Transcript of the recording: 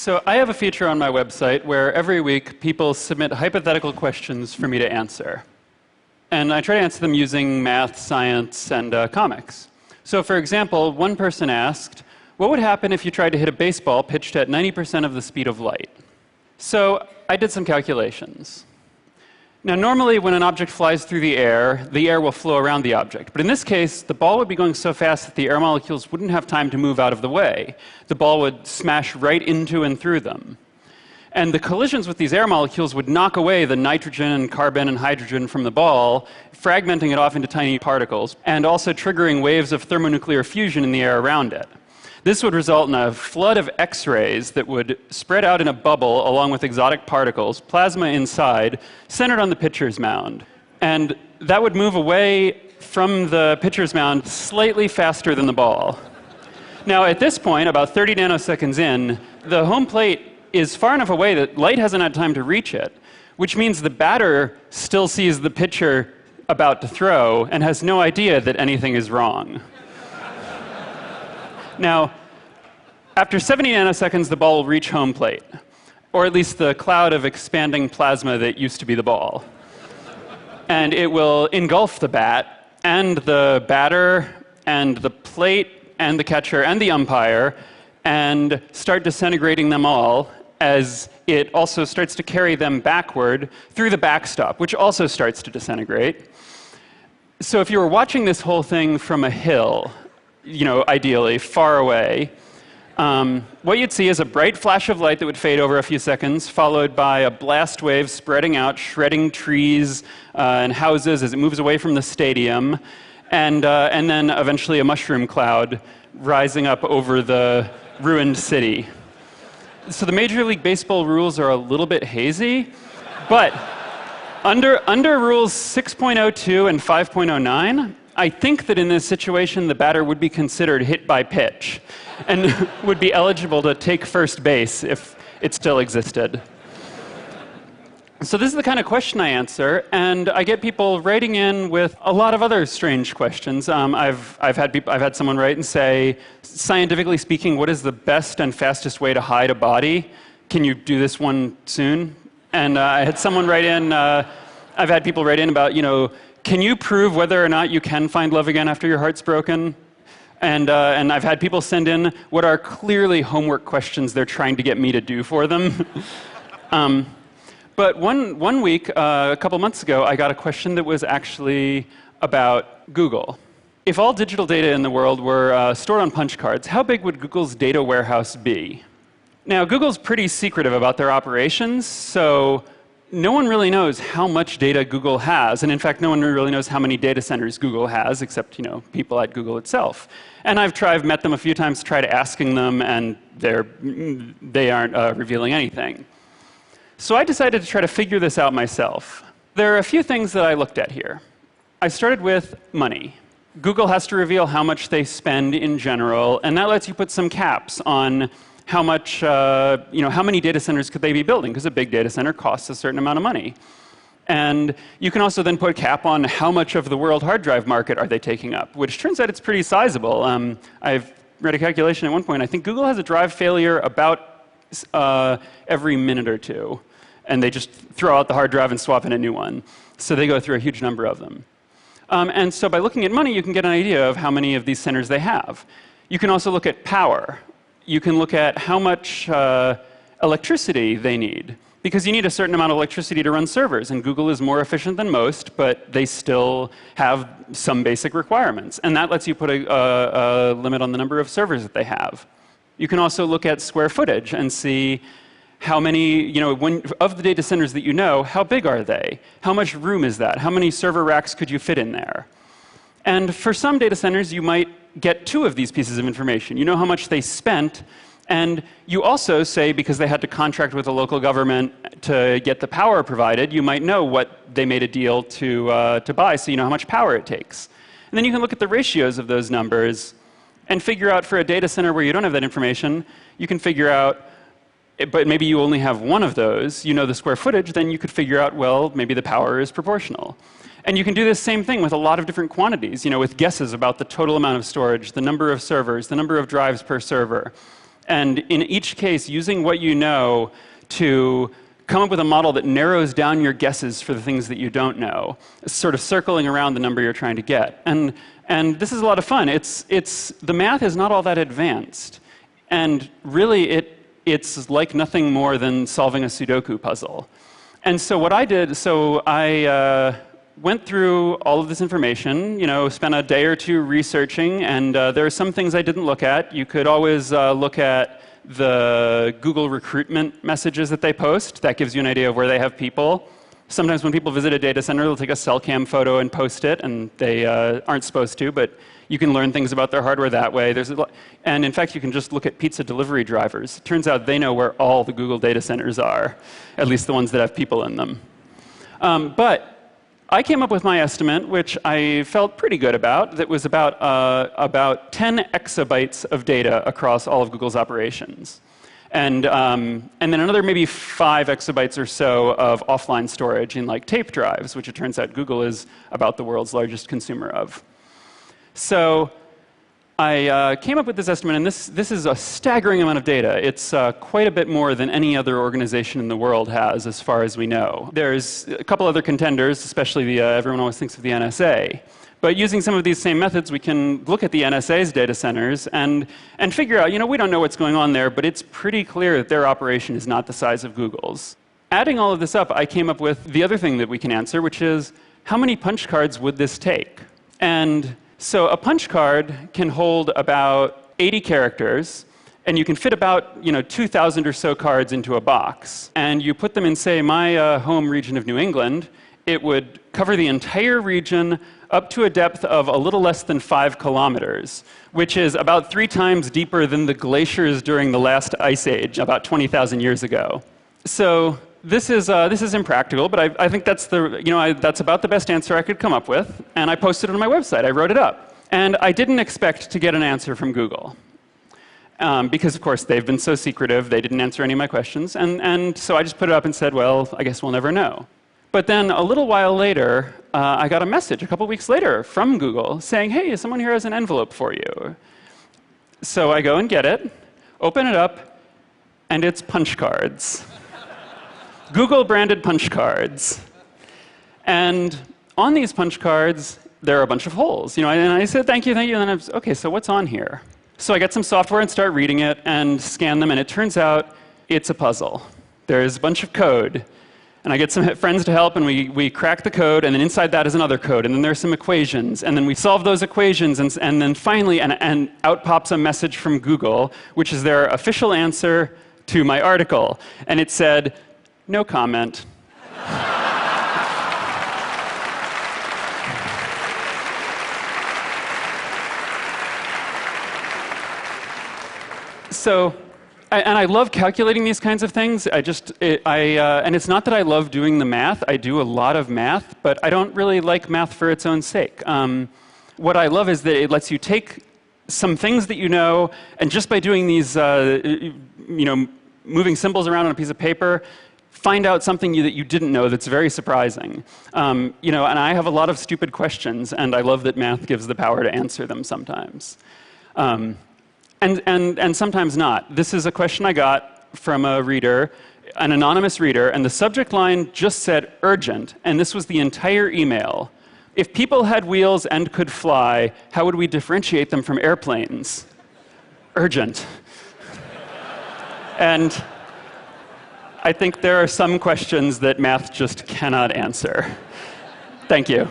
So I have a feature on my website where every week people submit hypothetical questions for me to answer. And I try to answer them using math, science, and comics. So for example, one person asked, what would happen if you tried to hit a baseball pitched at 90% of the speed of light? So I did some calculations. Now, normally when an object flies through the air will flow around the object. But in this case, the ball would be going so fast that the air molecules wouldn't have time to move out of the way. The ball would smash right into and through them. And the collisions with these air molecules would knock away the nitrogen and carbon and hydrogen from the ball, fragmenting it off into tiny particles, and also triggering waves of thermonuclear fusion in the air around it. This would result in a flood of X-rays that would spread out in a bubble along with exotic particles, plasma inside, centered on the pitcher's mound. And that would move away from the pitcher's mound slightly faster than the ball. Now, at this point, about 30 nanoseconds in, the home plate is far enough away that light hasn't had time to reach it, which means the batter still sees the pitcher about to throw and has no idea that anything is wrong. Now, after 70 nanoseconds, the ball will reach home plate, or at least the cloud of expanding plasma that used to be the ball. And it will engulf the bat, and the batter, and the plate, and the catcher, and the umpire, and start disintegrating them all as it also starts to carry them backward through the backstop, which also starts to disintegrate. So if you were watching this whole thing from a hill, ideally, far away, what you'd see is a bright flash of light that would fade over a few seconds, followed by a blast wave spreading out, shredding trees and houses as it moves away from the stadium, and then eventually a mushroom cloud rising up over the ruined city. So the Major League Baseball rules are a little bit hazy, but under rules 6.02 and 5.09, I think that in this situation, the batter would be considered hit by pitch and would be eligible to take first base if it still existed. So this is the kind of question I answer, and I get people writing in with a lot of other strange questions. I've had someone write and say, scientifically speaking, what is the best and fastest way to hide a body? Can you do this one soon? And I had someone write in, I've had people write in about, can you prove whether or not you can find love again after your heart's broken? And I've had people send in what are clearly homework questions they're trying to get me to do for them. But one week, a couple months ago, I got a question that was actually about Google. If all digital data in the world were stored on punch cards, how big would Google's data warehouse be? Now, Google's pretty secretive about their operations, so no one really knows how much data Google has, and in fact, no one really knows how many data centers Google has, except people at Google itself. And I've met them a few times, tried asking them, and they aren't revealing anything. So I decided to try to figure this out myself. There are a few things that I looked at here. I started with money. Google has to reveal how much they spend in general, and that lets you put some caps on how much, how many data centers could they be building, because a big data center costs a certain amount of money. And you can also then put a cap on how much of the world hard drive market are they taking up, which turns out it's pretty sizable. I've read a calculation at one point. I think Google has a drive failure about every minute or two, and they just throw out the hard drive and swap in a new one. So they go through a huge number of them. And so by looking at money, you can get an idea of how many of these centers they have. You can also look at power. You can look at how much electricity they need, because you need a certain amount of electricity to run servers, and Google is more efficient than most, but they still have some basic requirements, and that lets you put a limit on the number of servers that they have. You can also look at square footage and see how many, of the data centers that how big are they? How much room is that? How many server racks could you fit in there? And for some data centers, you might get two of these pieces of information. You know how much they spent, and you also say, because they had to contract with a local government to get the power provided, you might know what they made a deal to buy, so you know how much power it takes. And then you can look at the ratios of those numbers and figure out for a data center where you don't have that information, you can figure out, but maybe you only have one of those, the square footage, then you could figure out, well, maybe the power is proportional. And you can do this same thing with a lot of different quantities, with guesses about the total amount of storage, the number of servers, the number of drives per server. And in each case, using what you know to come up with a model that narrows down your guesses for the things that you don't know, sort of circling around the number you're trying to get. And this is a lot of fun. The math is not all that advanced. And really, it's like nothing more than solving a Sudoku puzzle. And so what I did, I went through all of this information, spent a day or two researching, and there are some things I didn't look at. You could always look at the Google recruitment messages that they post. That gives you an idea of where they have people. Sometimes when people visit a data center, they'll take a cell cam photo and post it, and they aren't supposed to, but you can learn things about their hardware that way. And in fact, you can just look at pizza delivery drivers. It turns out they know where all the Google data centers are, at least the ones that have people in them. But I came up with my estimate, which I felt pretty good about, that was about 10 exabytes of data across all of Google's operations. And then another maybe 5 exabytes or so of offline storage in tape drives, which it turns out Google is about the world's largest consumer of. So I came up with this estimate, and this is a staggering amount of data. It's quite a bit more than any other organization in the world has, as far as we know. There's a couple other contenders, especially everyone always thinks of the NSA. But using some of these same methods, we can look at the NSA's data centers and figure out, we don't know what's going on there, but it's pretty clear that their operation is not the size of Google's. Adding all of this up, I came up with the other thing that we can answer, which is, how many punch cards would this take? And so a punch card can hold about 80 characters, and you can fit about 2,000 or so cards into a box. And you put them in, say, my home region of New England, it would cover the entire region up to a depth of a little less than 5 kilometers, which is about 3 times deeper than the glaciers during the last ice age, about 20,000 years ago. So this is impractical, but I think that's that's about the best answer I could come up with, and I posted it on my website. I wrote it up, and I didn't expect to get an answer from Google, because of course they've been so secretive. They didn't answer any of my questions, and so I just put it up and said, well, I guess we'll never know. But then a little while later, I got a message a couple weeks later from Google saying, hey, someone here has an envelope for you. So I go and get it, open it up, and it's punch cards. Google-branded punch cards. And on these punch cards, there are a bunch of holes. And I said, thank you, and then I was, OK, so what's on here? So I get some software and start reading it and scan them, and it turns out it's a puzzle. There's a bunch of code. And I get some friends to help, and we crack the code, and then inside that is another code, and then there's some equations, and then we solve those equations, and then finally, and out pops a message from Google, which is their official answer to my article. And it said, no comment. And I love calculating these kinds of things. And it's not that I love doing the math. I do a lot of math, but I don't really like math for its own sake. What I love is that it lets you take some things that you know, and just by doing these, moving symbols around on a piece of paper, find out something that you didn't know that's very surprising. And I have a lot of stupid questions, and I love that math gives the power to answer them sometimes. And sometimes not. This is a question I got from a reader, an anonymous reader, and the subject line just said urgent, and this was the entire email. If people had wheels and could fly, how would we differentiate them from airplanes? Urgent. And I think there are some questions that math just cannot answer. Thank you.